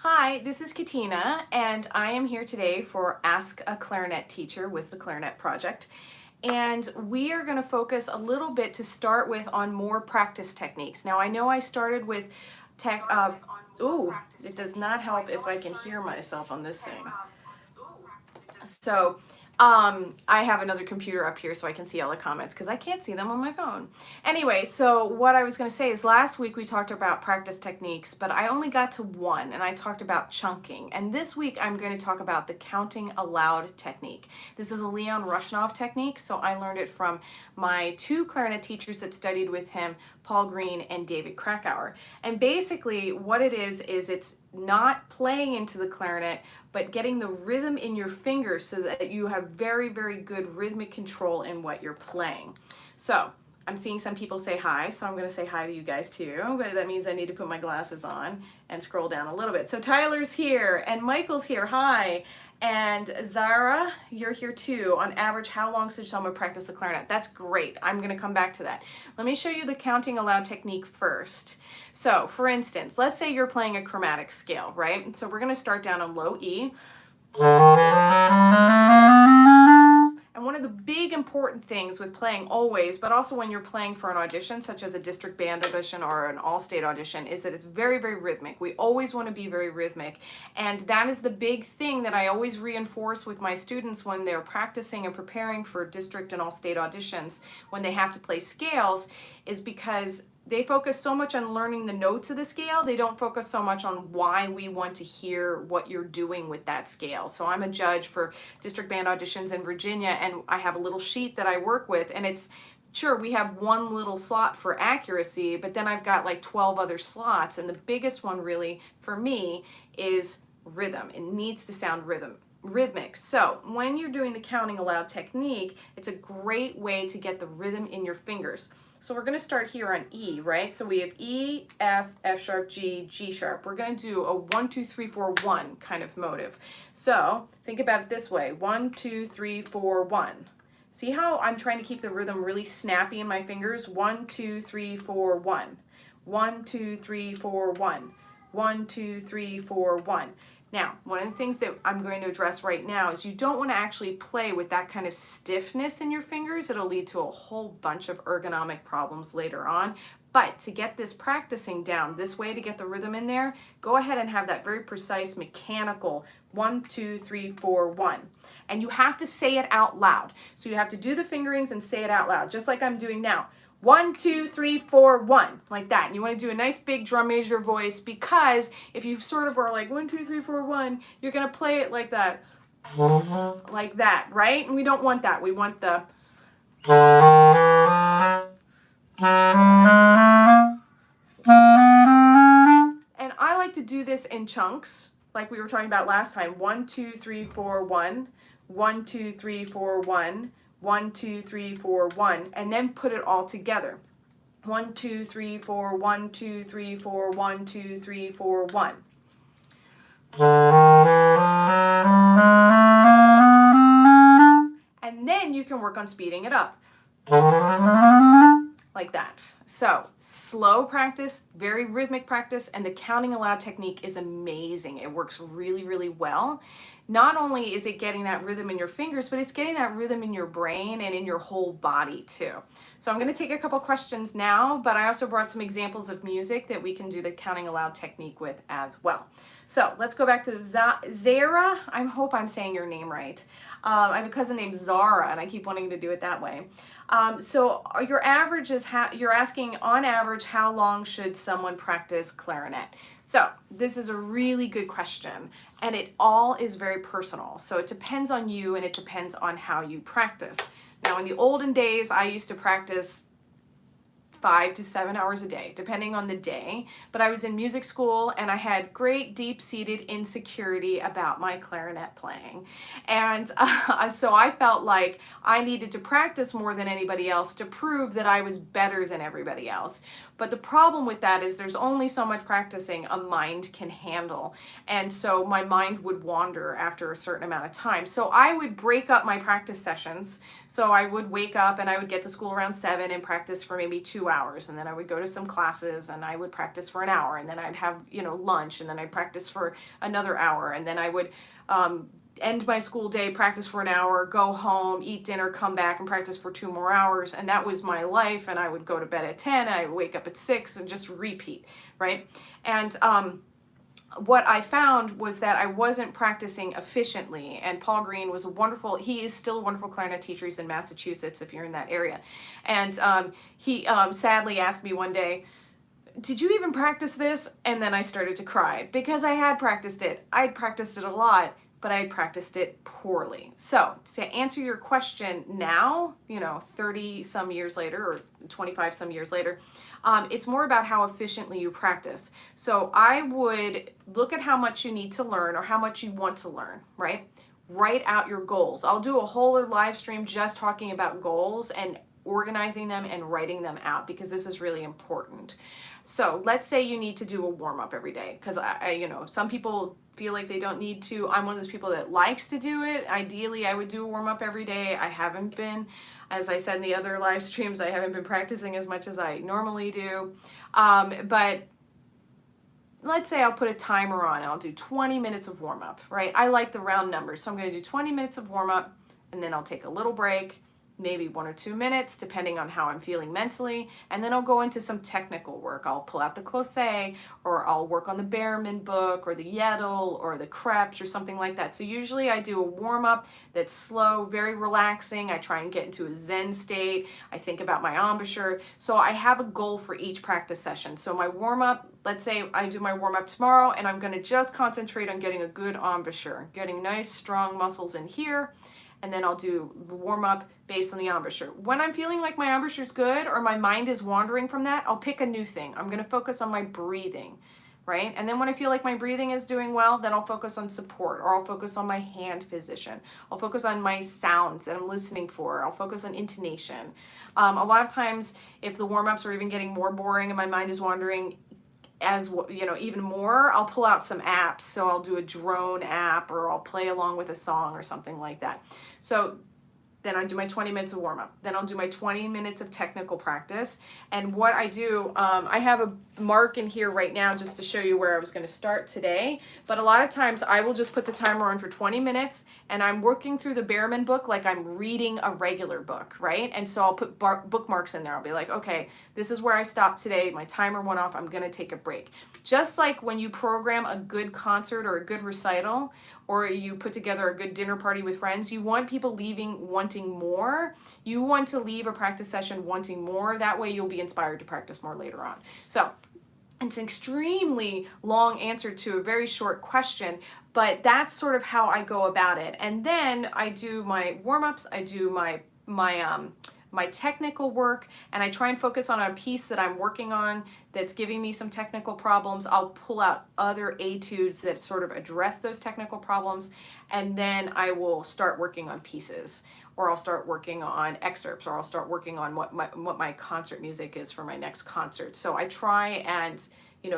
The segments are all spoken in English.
Hi, this is Katina, and I am here today for Ask a Clarinet Teacher with the Clarinet Project. And we are going to focus a little bit to start with on more practice techniques. Now, I know I started with ooh, it does not help if I can hear myself on this thing. So I have another computer up here so I can see all the comments because I can't see them on my phone. Anyway, so what I was going to say is last week we talked about practice techniques, but I only got to one and I talked about chunking. And this week I'm going to talk about the counting aloud technique. This is a Leon Rushnov technique, so I learned it from my two clarinet teachers that studied with him, Paul Green and David Krakauer. And basically what it is it's not playing into the clarinet, but getting the rhythm in your fingers so that you have very, very good rhythmic control in what you're playing. So I'm seeing some people say hi, so I'm going to say hi to you guys too, but that means I need to put my glasses on and scroll down a little bit. So Tyler's here, and Michael's here, hi. And Zara, you're here too. On average, how long should someone practice the clarinet? That's great. I'm going to come back to that. Let me show you the counting aloud technique first. So for instance, let's say you're playing a chromatic scale, right? So we're going to start down on low E. And one of the big important things with playing always, but also when you're playing for an audition, such as a district band audition or an all-state audition, is that it's very, very rhythmic. We always want to be very rhythmic. And that is the big thing that I always reinforce with my students when they're practicing and preparing for district and all-state auditions, when they have to play scales, is because they focus so much on learning the notes of the scale, they don't focus so much on why we want to hear what you're doing with that scale. So I'm a judge for district band auditions in Virginia, and I have a little sheet that I work with, and it's, sure, we have one little slot for accuracy, but then I've got like 12 other slots, and the biggest one really for me is rhythm. It needs to sound rhythmic. So when you're doing the counting aloud technique, it's a great way to get the rhythm in your fingers. So we're going to start here on E, right? So we have E, F, F sharp, G, G sharp. We're going to do a 1, 2, 3, 4, 1 kind of motive. So think about it this way. 1, 2, 3, 4, 1. See how I'm trying to keep the rhythm really snappy in my fingers? 1, 2, 3, 4, 1. 1, 2, 3, 4, 1. 1, 2, 3, 4, 1. Now, one of the things that I'm going to address right now is you don't want to actually play with that kind of stiffness in your fingers. It'll lead to a whole bunch of ergonomic problems later on. But to get this practicing down this way, to get the rhythm in there, go ahead and have that very precise mechanical 1, 2, 3, 4, 1. And you have to say it out loud. So you have to do the fingerings and say it out loud, just like I'm doing now. 1, 2, 3, 4, 1, like that. And you want to do a nice big drum major voice, because if you sort of are like 1, 2, 3, 4, 1, you're going to play it like that, right? And we don't want that. We want the and I like to do this in chunks, like we were talking about last time. 1, 2, 3, 4, 1, 1, 2, 3, 4, 1. 1, 2, 3, 4, 1, and then put it all together. 1, 2, 3, 4, 1, 2, 3, 4, 1, 2, 3, 4, 1. And then you can work on speeding it up. Like that. So slow practice, very rhythmic practice, and the counting aloud technique is amazing. It works really, really well. Not only is it getting that rhythm in your fingers, but it's getting that rhythm in your brain and in your whole body too. So I'm going to take a couple questions now, but I also brought some examples of music that we can do the counting aloud technique with as well. So let's go back to Zara. I hope I'm saying your name right. I have a cousin named Zara, and I keep wanting to do it that way. So your average is you're asking, on average, how long should someone practice clarinet? So this is a really good question, and it all is very personal. So it depends on you, and it depends on how you practice. Now, in the olden days, I used to practice 5 to 7 hours a day, depending on the day. But I was in music school, and I had great deep-seated insecurity about my clarinet playing. And so I felt like I needed to practice more than anybody else to prove that I was better than everybody else. But the problem with that is there's only so much practicing a mind can handle. And so my mind would wander after a certain amount of time. So I would break up my practice sessions. So I would wake up and I would get to school around 7 and practice for maybe 2 2 hours, and then I would go to some classes and I would practice for an hour, and then I'd have, lunch, and then I'd practice for another hour, and then I would end my school day, practice for an hour, go home, eat dinner, come back and practice for 2 more hours. And that was my life. And I would go to bed at 10, and I would wake up at 6 and just repeat, right? And what I found was that I wasn't practicing efficiently. And Paul Green was he is still a wonderful clarinet teacher. He's in Massachusetts, if you're in that area. And he sadly asked me one day, did you even practice this? And then I started to cry because I had practiced it. I'd practiced it a lot, but I practiced it poorly. So to answer your question now, 30 some years later or 25 some years later, it's more about how efficiently you practice. So I would look at how much you need to learn or how much you want to learn, right? Write out your goals. I'll do a whole live stream just talking about goals and organizing them and writing them out, because this is really important. So let's say you need to do a warm-up every day, because some people feel like they don't need to. I'm one of those people that likes to do it. Ideally, I would do a warm-up every day. I haven't been, as I said in the other live streams, I haven't been practicing as much as I normally do. But let's say I'll put a timer on. I'll do 20 minutes of warm-up, right? I like the round numbers. So I'm going to do 20 minutes of warm-up, and then I'll take a little break, maybe 1 or 2 minutes, depending on how I'm feeling mentally. And then I'll go into some technical work. I'll pull out the Closet, or I'll work on the Behrman book, or the Yedel, or the Krebs, or something like that. So usually I do a warm-up that's slow, very relaxing. I try and get into a Zen state. I think about my embouchure. So I have a goal for each practice session. So my warm-up, let's say I do my warm-up tomorrow, and I'm going to just concentrate on getting a good embouchure, getting nice, strong muscles in here. And then I'll do warm-up based on the embouchure. When I'm feeling like my embouchure is good or my mind is wandering from that, I'll pick a new thing. I'm going to focus on my breathing, right? And then when I feel like my breathing is doing well, then I'll focus on support, or I'll focus on my hand position. I'll focus on my sounds that I'm listening for. I'll focus on intonation. A lot of times, if the warm-ups are even getting more boring and my mind is wandering, even more, I'll pull out some apps. So I'll do a drone app, or I'll play along with a song or something like that. So then I do my 20 minutes of warm up. Then I'll do my 20 minutes of technical practice. And what I do, I have a mark in here right now just to show you where I was going to start today. But a lot of times I will just put the timer on for 20 minutes, and I'm working through the Behrman book like I'm reading a regular book, right? And so I'll put bookmarks in there. I'll be like, okay, this is where I stopped today. My timer went off. I'm going to take a break. Just like when you program a good concert or a good recital, or you put together a good dinner party with friends, you want people leaving wanting more. You want to leave a practice session wanting more. That way you'll be inspired to practice more later on. So it's an extremely long answer to a very short question, but that's sort of how I go about it. And then I do my warm-ups, I do my technical work, and I try and focus on a piece that I'm working on that's giving me some technical problems. I'll pull out other etudes that sort of address those technical problems, and then I will start working on pieces, or I'll start working on excerpts, or I'll start working on what my concert music is for my next concert. So I try and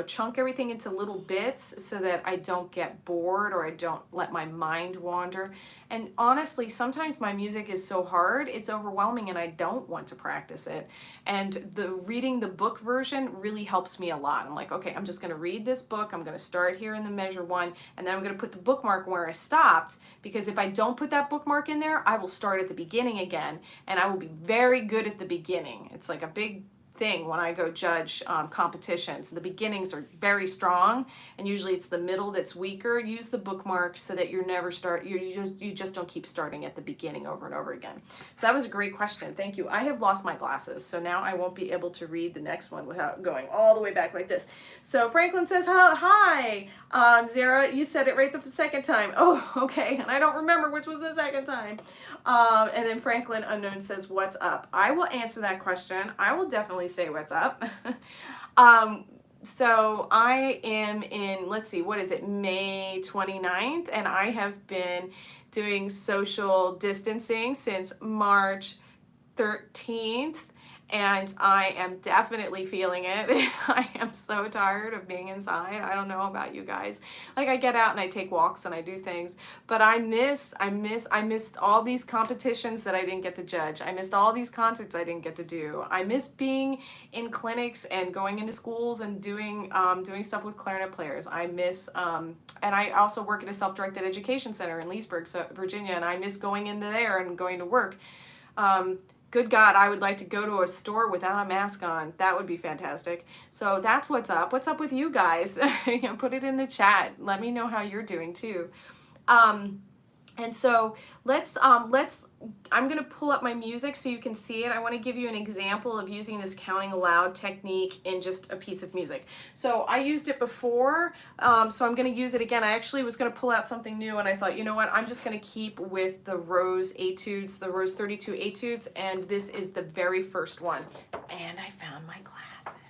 chunk everything into little bits so that I don't get bored, or I don't let my mind wander. And honestly, sometimes my music is so hard, it's overwhelming, and I don't want to practice it. And reading the book version really helps me a lot. I'm like, okay, I'm just going to read this book. I'm going to start here in the measure 1, and then I'm going to put the bookmark where I stopped, because if I don't put that bookmark in there, I will start at the beginning again, and I will be very good at the beginning. It's like a big thing when I go judge competitions. The beginnings are very strong, and usually it's the middle that's weaker. Use the bookmark so that you just don't keep starting at the beginning over and over again. So that was a great question. Thank you. I have lost my glasses, so now I won't be able to read the next one without going all the way back like this. So Franklin says, hi. Zara, you said it right the second time. Oh, okay. And I don't remember which was the second time. And then Franklin Unknown says, what's up? I will answer that question. I will definitely say what's up. So I am in, let's see, what is it, May 29th, and I have been doing social distancing since March 13th. and I am definitely feeling it. I am so tired of being inside. I don't know about you guys. Like, I get out and I take walks and I do things, but I missed all these competitions that I didn't get to judge. I missed all these concerts I didn't get to do. I miss being in clinics and going into schools and doing stuff with clarinet players. I miss, and I also work at a self-directed education center in Leesburg, Virginia, and I miss going into there and going to work. Good God, I would like to go to a store without a mask on. That would be fantastic. So that's what's up. What's up with you guys? You know, put it in the chat. Let me know how you're doing too. And so I'm going to pull up my music so you can see it. I want to give you an example of using this counting aloud technique in just a piece of music. So I used it before, so I'm going to use it again. I actually was going to pull out something new, and I thought, you know what, I'm just going to keep with the Rose etudes, the Rose 32 etudes, and this is the very first one. And I found my glasses.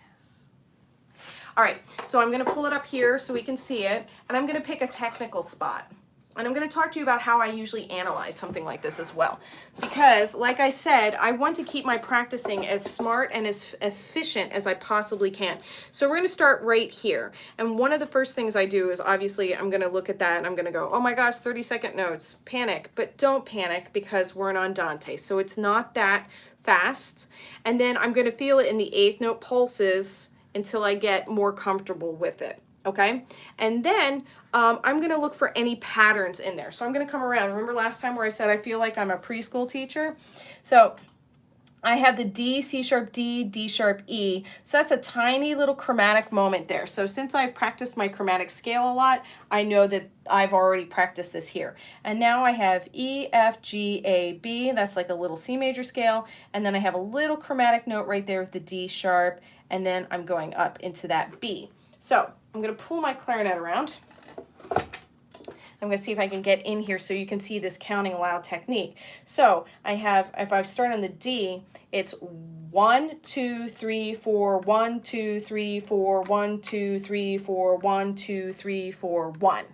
All right, so I'm going to pull it up here so we can see it, and I'm going to pick a technical spot. And I'm going to talk to you about how I usually analyze something like this as well. Because, like I said, I want to keep my practicing as smart and as efficient as I possibly can. So we're going to start right here. And one of the first things I do is, obviously, I'm going to look at that and I'm going to go, oh my gosh, 30-second notes, panic. But don't panic, because we're an andante. So it's not that fast. And then I'm going to feel it in the eighth note pulses until I get more comfortable with it. Okay, and then I'm going to look for any patterns in there. So I'm going to come around. Remember last time where I said I feel like I'm a preschool teacher? So I have the D, C sharp D, D sharp E. So that's a tiny little chromatic moment there. So since I've practiced my chromatic scale a lot, I know that I've already practiced this here. And now I have E, F, G, A, B. That's like a little C major scale. And then I have a little chromatic note right there with the D sharp. And then I'm going up into that B. So I'm going to pull my clarinet around. I'm going to see if I can get in here so you can see this counting aloud technique. So I have, if I start on the D, it's 1, 2, 3, 4, 1, 2, 3, 4, 1, 2, 3, 4, 1, 2, 3, 4, 1,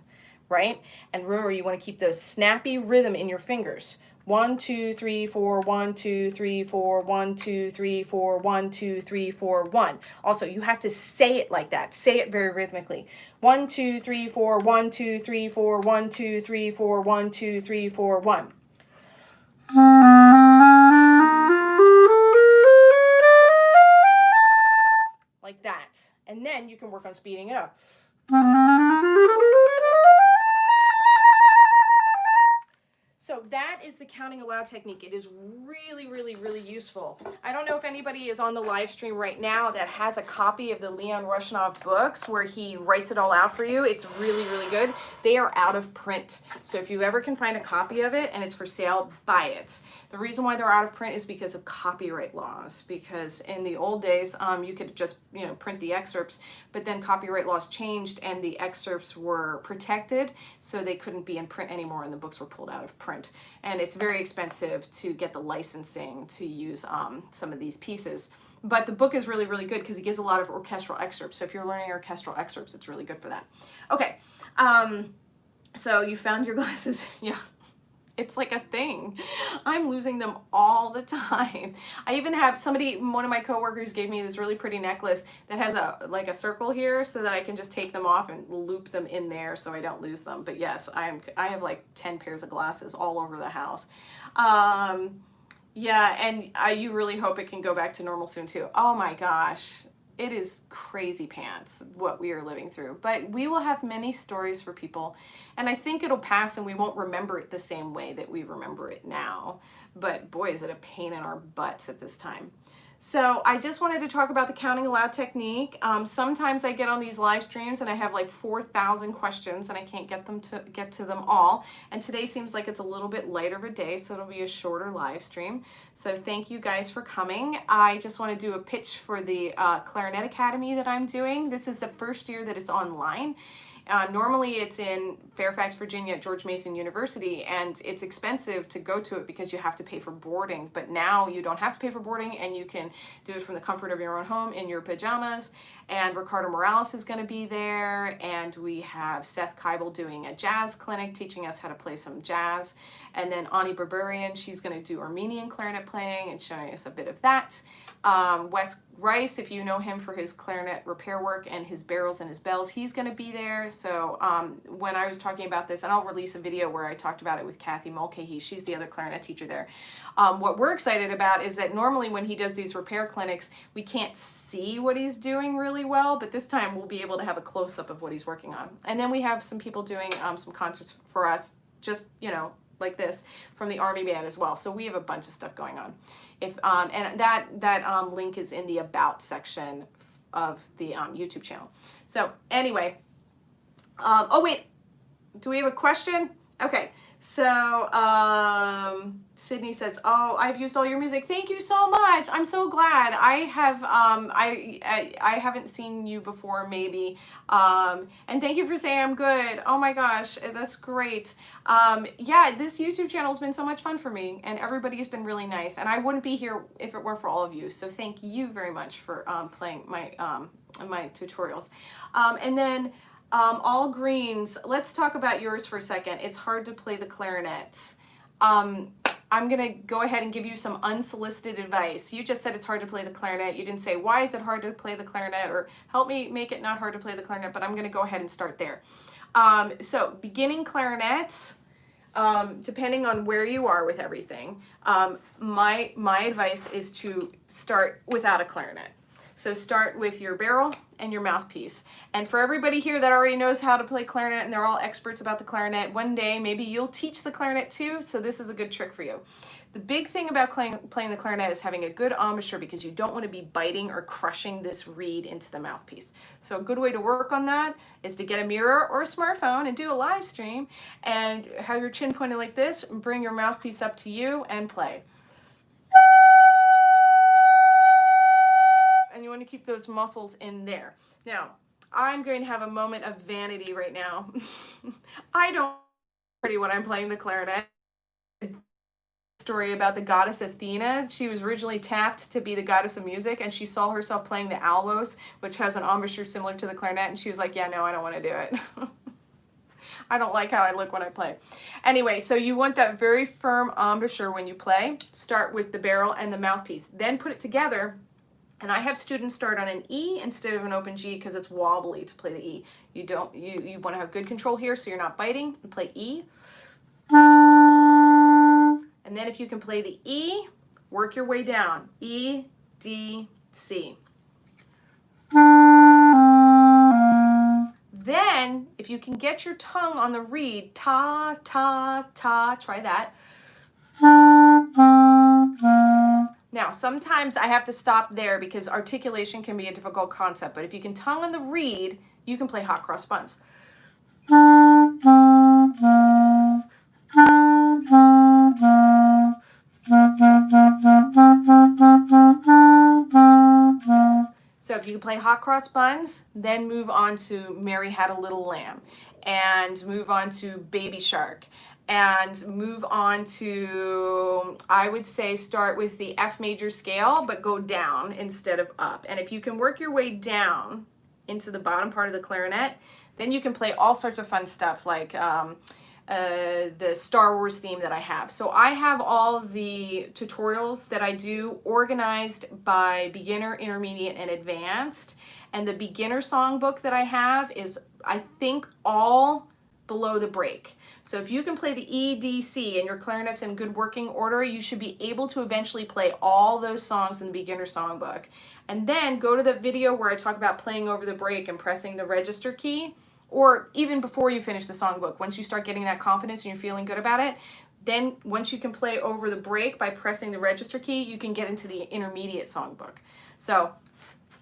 right? And remember, you want to keep those snappy rhythm in your fingers. 1, 2, 3, 4, 1, 2, 3, 4, 1, 2, 3, 4, 1, 2, 3, 4, 1. Also, you have to say it like that. Say it very rhythmically. 1, 2, 3, 4, 1, 2, 3, 4, 1, 2, 3, 4, 1, 2, 3, 4, 1. Like that. And then you can work on speeding it up. So that is the counting aloud technique. It is really, really, really useful. I don't know if anybody is on the live stream right now that has a copy of the Leon Rushanov books where he writes it all out for you. It's really, really good. They are out of print. So if you ever can find a copy of it and it's for sale, buy it. The reason why they're out of print is because of copyright laws. Because in the old days, you could just, print the excerpts, but then copyright laws changed and the excerpts were protected, so they couldn't be in print anymore and the books were pulled out of print. And it's very expensive to get the licensing to use some of these pieces. But the book is really, really good because it gives a lot of orchestral excerpts. So if you're learning orchestral excerpts, it's really good for that. Okay, so you found your glasses. Yeah, it's like a thing. I'm losing them all the time. I even have one of my coworkers gave me this really pretty necklace that has a circle here so that I can just take them off and loop them in there so I don't lose them. But yes, I have like 10 pairs of glasses all over the house. Yeah, and you really hope it can go back to normal soon too. Oh my gosh. It is crazy pants what we are living through, but we will have many stories for people, and I think it'll pass and we won't remember it the same way that we remember it now. But boy, is it a pain in our butts at this time. So I just wanted to talk about the counting aloud technique. Sometimes I get on these live streams and I have like 4,000 questions and I can't get to them all. And today seems like it's a little bit lighter of a day, so it'll be a shorter live stream. So thank you guys for coming. I just want to do a pitch for the Clarinet Academy that I'm doing. This is the first year that it's online. Normally it's in Fairfax, Virginia at George Mason University, and it's expensive to go to it because you have to pay for boarding. But now you don't have to pay for boarding, and you can do it from the comfort of your own home in your pajamas. And Ricardo Morales is going to be there, and we have Seth Keibel doing a jazz clinic, teaching us how to play some jazz. And then Ani Berberian, she's going to do Armenian clarinet playing and showing us a bit of that. Wes Rice, if you know him for his clarinet repair work and his barrels and his bells, he's going to be there. So when I was talking about this, and I'll release a video where I talked about it with Kathy Mulcahy, she's the other clarinet teacher there. What we're excited about is that normally when he does these repair clinics, we can't see what he's doing really well, but this time we'll be able to have a close-up of what he's working on. And then we have some people doing some concerts for us, just, like this, from the Army Band as well. So we have a bunch of stuff going on. And that link is in the About section of the YouTube channel. So anyway, oh wait, do we have a question? Okay, so Sydney says, "Oh, I've used all your music. Thank you so much. I'm so glad. I have I haven't seen you before, maybe. And thank you for saying I'm good. Oh my gosh, that's great. Yeah, this YouTube channel has been so much fun for me, and everybody has been really nice. And I wouldn't be here if it were for all of you. So thank you very much for playing my my tutorials. And then all greens. Let's talk about yours for a second. It's hard to play the clarinet. I'm going to go ahead and give you some unsolicited advice. You just said it's hard to play the clarinet. You didn't say, why is it hard to play the clarinet? Or help me make it not hard to play the clarinet, but I'm going to go ahead and start there. So beginning clarinets, depending on where you are with everything, my advice is to start without a clarinet. So start with your barrel and your mouthpiece. And for everybody here that already knows how to play clarinet and they're all experts about the clarinet, one day maybe you'll teach the clarinet too, so this is a good trick for you. The big thing about playing the clarinet is having a good embouchure, because you don't want to be biting or crushing this reed into the mouthpiece. So a good way to work on that is to get a mirror or a smartphone and do a live stream and have your chin pointed like this and bring your mouthpiece up to you and play. And you want to keep those muscles in there. Now, I'm going to have a moment of vanity right now. I don't pretty when I'm playing the clarinet. Story about the goddess Athena. She was originally tapped to be the goddess of music, and she saw herself playing the aulos, which has an embouchure similar to the clarinet, and she was like, yeah, no, I don't want to do it. I don't like how I look when I play. Anyway, so you want that very firm embouchure when you play. Start with the barrel and the mouthpiece. Then put it together. And I have students start on an E instead of an open G because it's wobbly to play the E. You want to have good control here so you're not biting, and play E. And then if you can play the E, work your way down. E, D, C. Then, if you can get your tongue on the reed, ta, ta, ta, try that. Now, sometimes I have to stop there because articulation can be a difficult concept, but if you can tongue on the reed, you can play hot cross buns. So if you can play hot cross buns, then move on to Mary Had a Little Lamb, and move on to Baby Shark, and move on to, I would say, start with the F major scale, but go down instead of up. And if you can work your way down into the bottom part of the clarinet, then you can play all sorts of fun stuff like the Star Wars theme that I have. So I have all the tutorials that I do organized by beginner, intermediate, and advanced. And the beginner songbook that I have is, I think, all below the break. So if you can play the E, D, C, and your clarinet's in good working order, you should be able to eventually play all those songs in the beginner songbook. And then go to the video where I talk about playing over the break and pressing the register key, or even before you finish the songbook. Once you start getting that confidence and you're feeling good about it, then once you can play over the break by pressing the register key, you can get into the intermediate songbook. So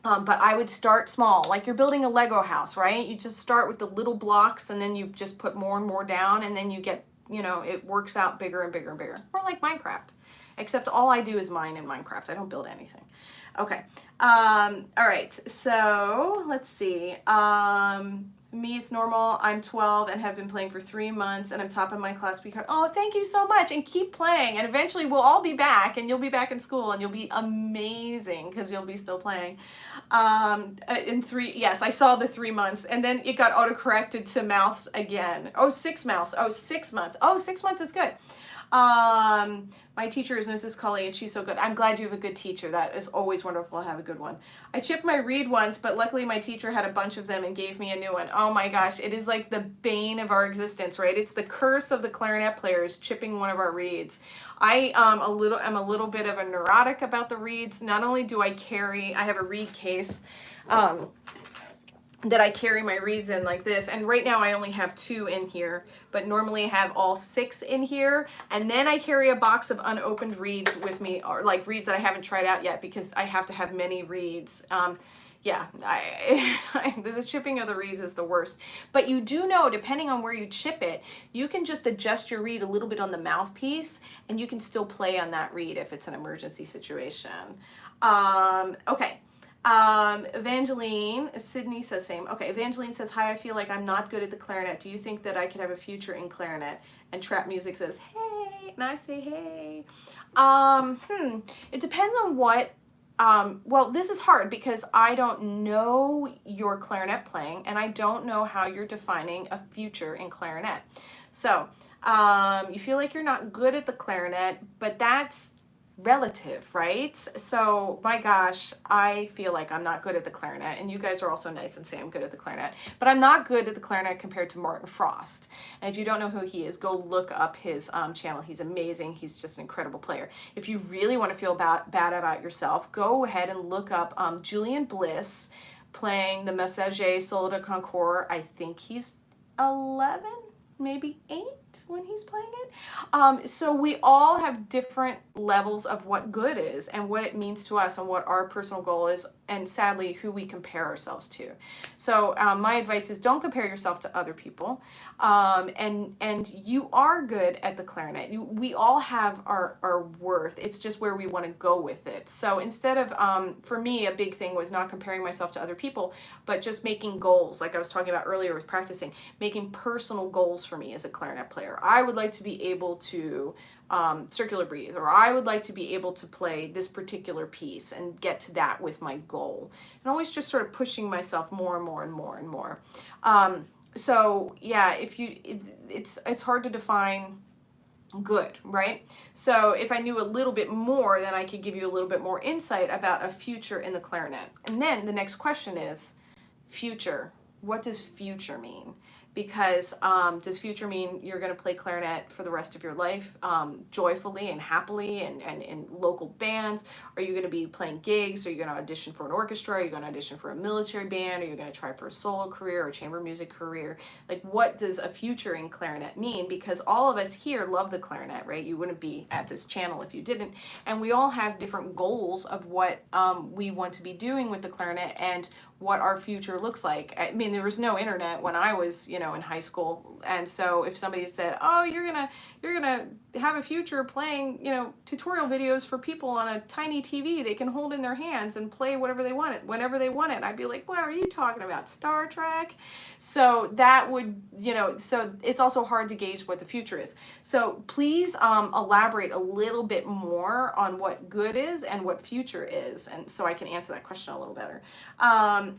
but I would start small, like you're building a Lego house, right? You just start with the little blocks, and then you just put more and more down, and then you get, it works out bigger and bigger and bigger. Or like Minecraft, except all I do is mine in Minecraft. I don't build anything. Okay. All right. So let's see. Me, it's normal. I'm 12 and have been playing for 3 months, and I'm top of my class because, oh, thank you so much, and keep playing. And eventually we'll all be back, and you'll be back in school, and you'll be amazing because you'll be still playing. Yes, I saw the 3 months, and then it got auto-corrected to mouths again. Oh, 6 mouths. Oh, 6 months. Oh, 6 months is good. My teacher is Mrs. Cully, and she's so good. I'm glad you have a good teacher. That is always wonderful to have a good one. I chipped my reed once, but luckily my teacher had a bunch of them and gave me a new one. Oh my gosh, it is like the bane of our existence, right? It's the curse of the clarinet players chipping one of our reeds. I am a little bit of a neurotic about the reeds. Not only do I have a reed case, that I carry my reeds in like this, and right now I only have 2 in here, but normally I have all 6 in here, and then I carry a box of unopened reeds with me, or like reeds that I haven't tried out yet, because I have to have many reeds. Yeah, the chipping of the reeds is the worst. But you do know, depending on where you chip it, you can just adjust your reed a little bit on the mouthpiece, and you can still play on that reed if it's an emergency situation. Okay. Evangeline, Sydney says same. Okay, Evangeline says, hi, I feel like I'm not good at the clarinet. Do you think that I could have a future in clarinet? And Trap Music says, hey, and I say, hey. It depends on what, well, this is hard because I don't know your clarinet playing, and I don't know how you're defining a future in clarinet. So, you feel like you're not good at the clarinet, but that's relative, right? So my gosh, I feel like I'm not good at the clarinet, and you guys are also nice and say I'm good at the clarinet, but I'm not good at the clarinet compared to Martin Frost. And if you don't know who he is, go look up his channel. He's amazing. He's just an incredible player. If you really want to feel bad about yourself, go ahead and look up Julian Bliss playing the Messager Solo de Concours. I think he's 11, maybe 8 when he's playing it. So we all have different levels of what good is and what it means to us and what our personal goal is, and sadly who we compare ourselves to. So my advice is don't compare yourself to other people, and you are good at the clarinet. We all have our worth. It's just where we want to go with it. So instead of, for me, a big thing was not comparing myself to other people, but just making goals, like I was talking about earlier with practicing, making personal goals for me as a clarinet player. I would like to be able to circular breathe, or I would like to be able to play this particular piece and get to that with my goal, and always just sort of pushing myself more and more and more and more. So yeah, it's hard to define good, right? So if I knew a little bit more, then I could give you a little bit more insight about a future in the clarinet. And then the next question is future. What does future mean? Because does future mean you're going to play clarinet for the rest of your life, joyfully and happily, and in local bands? Are you going to be playing gigs? Are you going to audition for an orchestra? Are you going to audition for a military band? Are you going to try for a solo career or chamber music career? Like, what does a future in clarinet mean? Because all of us here love the clarinet, right? You wouldn't be at this channel if you didn't. And we all have different goals of what we want to be doing with the clarinet and what our future looks like. I mean, there was no internet when I was, in high school, and so if somebody said, "Oh, you're gonna have a future playing, tutorial videos for people on a tiny TV they can hold in their hands and play whatever they want it, whenever they want it," I'd be like, "What are you talking about? Star Trek?" So that would, so it's also hard to gauge what the future is. So please elaborate a little bit more on what good is and what future is, and so I can answer that question a little better.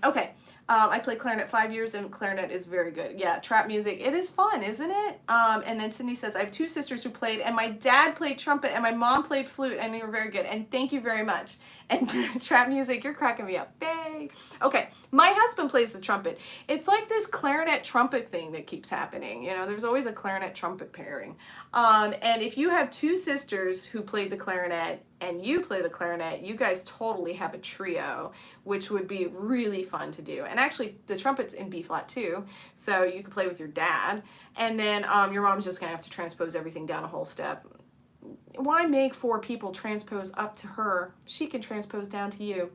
Okay. I played clarinet 5 years, and clarinet is very good. Yeah, trap music, it is fun, isn't it? And then Cindy says, I have 2 sisters who played, and my dad played trumpet, and my mom played flute, and they were very good. And thank you very much. And trap music, you're cracking me up. Yay. Okay, my husband plays the trumpet. It's like this clarinet trumpet thing that keeps happening. There's always a clarinet trumpet pairing. And if you have 2 sisters who played the clarinet, and you play the clarinet, you guys totally have a trio, which would be really fun to do. And actually, the trumpet's in B flat too, so you could play with your dad. And then your mom's just gonna have to transpose everything down a whole step. Why make 4 people transpose up to her? She can transpose down to you.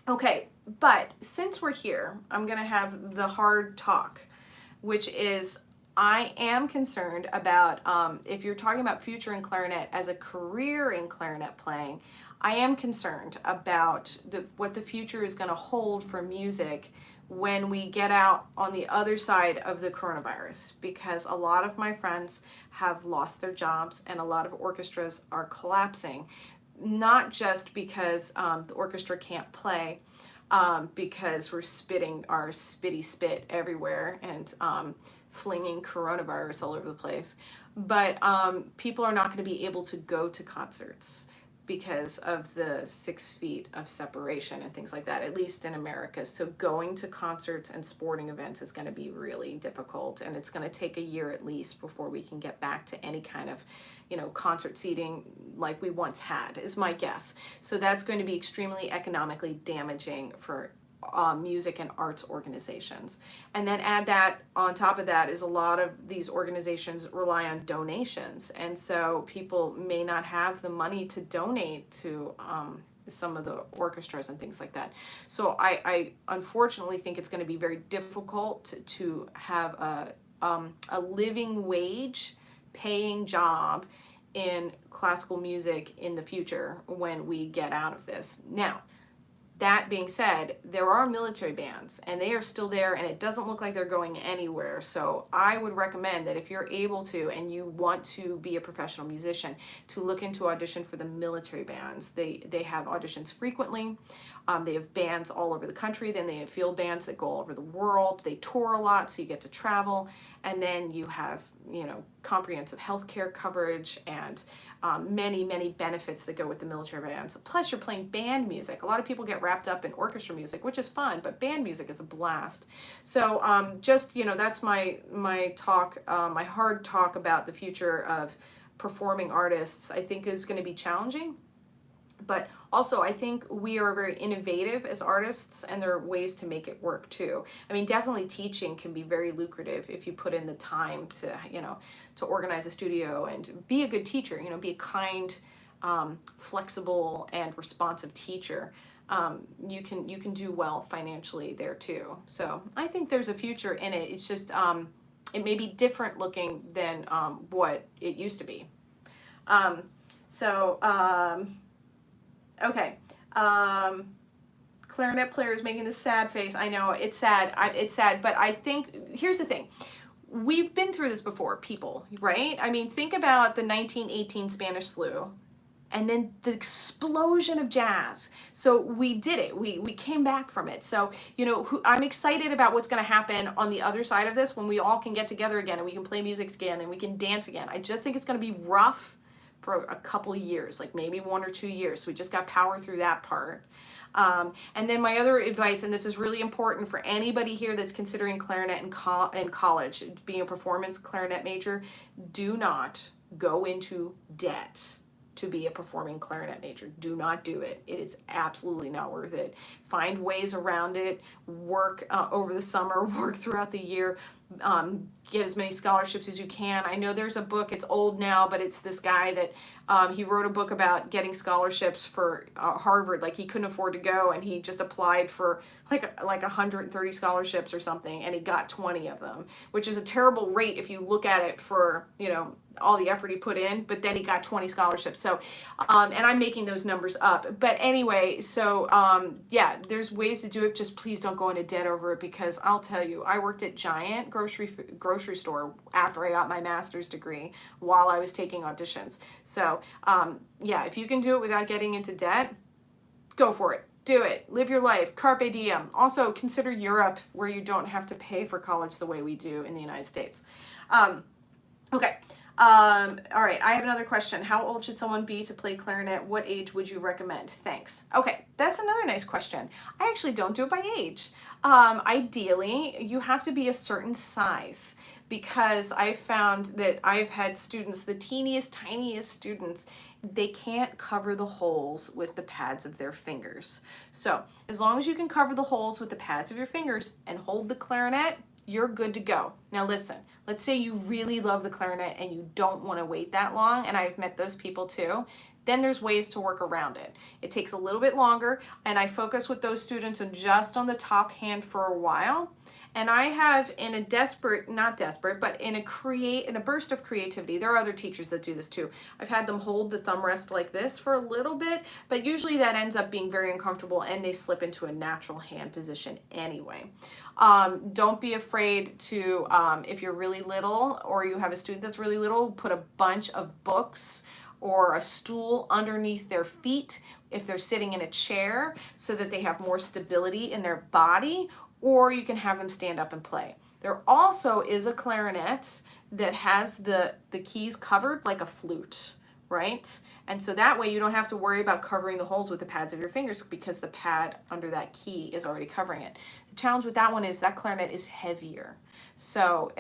Okay, but since we're here, I'm gonna have the hard talk, which is, I am concerned about, if you're talking about future in clarinet as a career in clarinet playing, I am concerned about what the future is going to hold for music when we get out on the other side of the coronavirus, because a lot of my friends have lost their jobs and a lot of orchestras are collapsing, not just because the orchestra can't play, because we're spitting our spitty spit everywhere and flinging coronavirus all over the place, but people are not going to be able to go to concerts because of the 6 feet of separation and things like that, at least in America. So going to concerts and sporting events is going to be really difficult, and it's going to take a year at least before we can get back to any kind of, concert seating like we once had, is my guess. So that's going to be extremely economically damaging for music and arts organizations. And then add that on top of that is a lot of these organizations rely on donations, and so people may not have the money to donate to some of the orchestras and things like that. So I unfortunately think it's going to be very difficult to have a living wage paying job in classical music in the future when we get out of this. Now, that being said, there are military bands and they are still there, and it doesn't look like they're going anywhere. So I would recommend that if you're able to and you want to be a professional musician, to look into audition for the military bands. They have auditions frequently. They have bands all over the country. Then they have field bands that go all over the world. They tour a lot, so you get to travel. And then you have, comprehensive health care coverage and many, many benefits that go with the military bands. Plus, you're playing band music. A lot of people get wrapped up in orchestra music, which is fun, but band music is a blast. So that's my talk, my hard talk about the future of performing artists. I think is going to be challenging. But also, I think we are very innovative as artists, and there are ways to make it work too. I mean, definitely teaching can be very lucrative if you put in the time to, to organize a studio and be a good teacher, be a kind, flexible, and responsive teacher. You can do well financially there too. So I think there's a future in it. It's just, it may be different looking than what it used to be. Okay. Clarinet player is making this sad face. I know, it's sad. It's sad, but I think, here's the thing. We've been through this before, people, right? I mean, think about the 1918 Spanish flu and then the explosion of jazz. So we did it. We came back from it. So, I'm excited about what's going to happen on the other side of this when we all can get together again and we can play music again and we can dance again. I just think it's going to be rough for a couple years, like maybe 1 or 2 years. So we just got to power through that part. And then my other advice, and this is really important for anybody here that's considering clarinet in college, being a performance clarinet major, do not go into debt to be a performing clarinet major. Do not do it. It is absolutely not worth it. Find ways around it. Work over the summer, work throughout the year. Get as many scholarships as you can. I know there's a book, it's old now, but it's this guy that he wrote a book about getting scholarships for Harvard. Like, he couldn't afford to go, and he just applied for like 130 scholarships or something, and he got 20 of them, which is a terrible rate if you look at it for, all the effort he put in, but then he got 20 scholarships. So, and I'm making those numbers up. But anyway, so yeah, there's ways to do it. Just please don't go into debt over it, because I'll tell you, I worked at Giant grocery store after I got my master's degree while I was taking auditions. So yeah, if you can do it without getting into debt, go for it. Do it. Live your life. Carpe diem. Also, consider Europe, where you don't have to pay for college the way we do in the United States. Okay. All right, I have another question. How old should someone be to play clarinet? What age would you recommend? Thanks. Okay, that's another nice question. I actually don't do it by age. Ideally, you have to be a certain size, because I've found that I've had students, the teeniest, tiniest students, they can't cover the holes with the pads of their fingers. So as long as you can cover the holes with the pads of your fingers and hold the clarinet, you're good to go. Now listen, let's say you really love the clarinet and you don't want to wait that long, and I've met those people too. then there's ways to work around it. It takes a little bit longer, and I focus with those students and just on the top hand for a while. And I have, in a desperate, not desperate, but in a burst of creativity, there are other teachers that do this too. I've had them hold the thumb rest like this for a little bit, but usually that ends up being very uncomfortable and they slip into a natural hand position anyway. Don't be afraid to, if you're really little or you have a student that's really little, put a bunch of books or a stool underneath their feet if they're sitting in a chair so that they have more stability in their body, or you can have them stand up and play. There also is a clarinet that has the keys covered like a flute, right? And so that way you don't have to worry about covering the holes with the pads of your fingers because the pad under that key is already covering it. The challenge with that one is that clarinet is heavier. So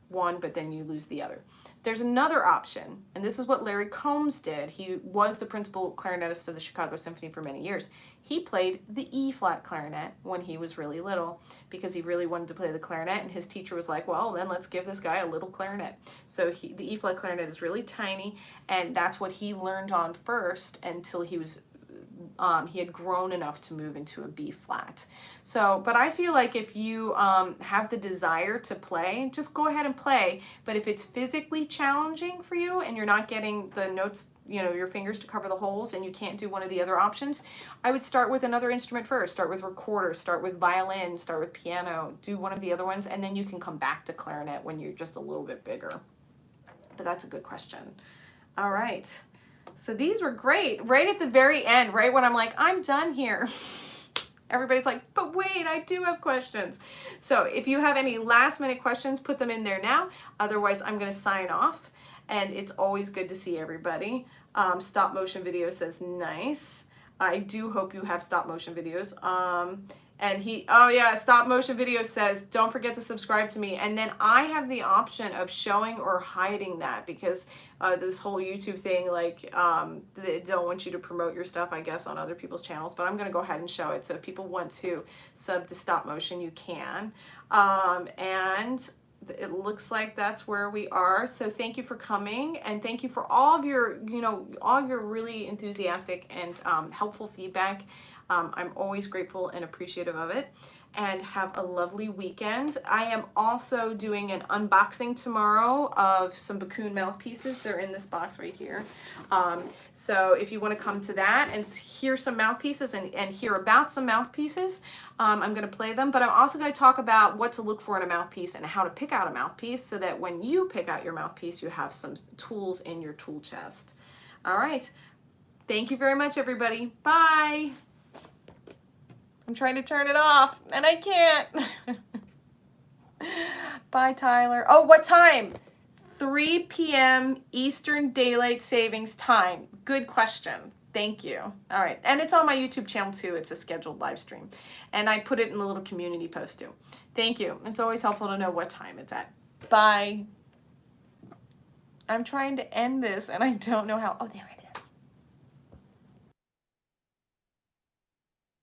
one, but then you lose the other. There's another option, and this is what Larry Combs did. He was the principal clarinetist of the Chicago Symphony for many years. He played the E-flat clarinet when he was really little because he really wanted to play the clarinet, and his teacher was like, well, then let's give this guy a little clarinet. So the E-flat clarinet is really tiny, and that's what he learned on first until he was he had grown enough to move into a B flat. So, but I feel like if you have the desire to play, just go ahead and play. But if it's physically challenging for you and you're not getting the notes, your fingers to cover the holes and you can't do one of the other options, I would start with another instrument first. Start with recorder, start with violin, start with piano, do one of the other ones, and then you can come back to clarinet when you're just a little bit bigger. But that's a good question. All right. So these were great. Right at the very end, right when I'm like, I'm done here, everybody's like, but wait, I do have questions. So if you have any last minute questions, put them in there now. Otherwise, I'm going to sign off. And it's always good to see everybody. Stop motion video says nice. I do hope you have stop motion videos. Oh yeah, stop motion video says, don't forget to subscribe to me. And then I have the option of showing or hiding that because this whole YouTube thing, like, they don't want you to promote your stuff, I guess, on other people's channels, but I'm going to go ahead and show it. So if people want to sub to stop motion, you can. And it looks like that's where we are. So thank you for coming, and thank you for all of your, all of your really enthusiastic and helpful feedback. I'm always grateful and appreciative of it, and have a lovely weekend. I am also doing an unboxing tomorrow of some Bakun mouthpieces. They're in this box right here. So if you want to come to that and hear some mouthpieces and hear about some mouthpieces, I'm going to play them, but I'm also going to talk about what to look for in a mouthpiece and how to pick out a mouthpiece so that when you pick out your mouthpiece, you have some tools in your tool chest. All right. Thank you very much, everybody. Bye. I'm trying to turn it off, and I can't. Bye, Tyler. Oh, what time? 3 p.m. Eastern Daylight Savings Time. Good question. Thank you. All right. And it's on my YouTube channel, too. It's a scheduled live stream. And I put it in the little community post, too. Thank you. It's always helpful to know what time it's at. Bye. I'm trying to end this, and I don't know how. Oh, there it is.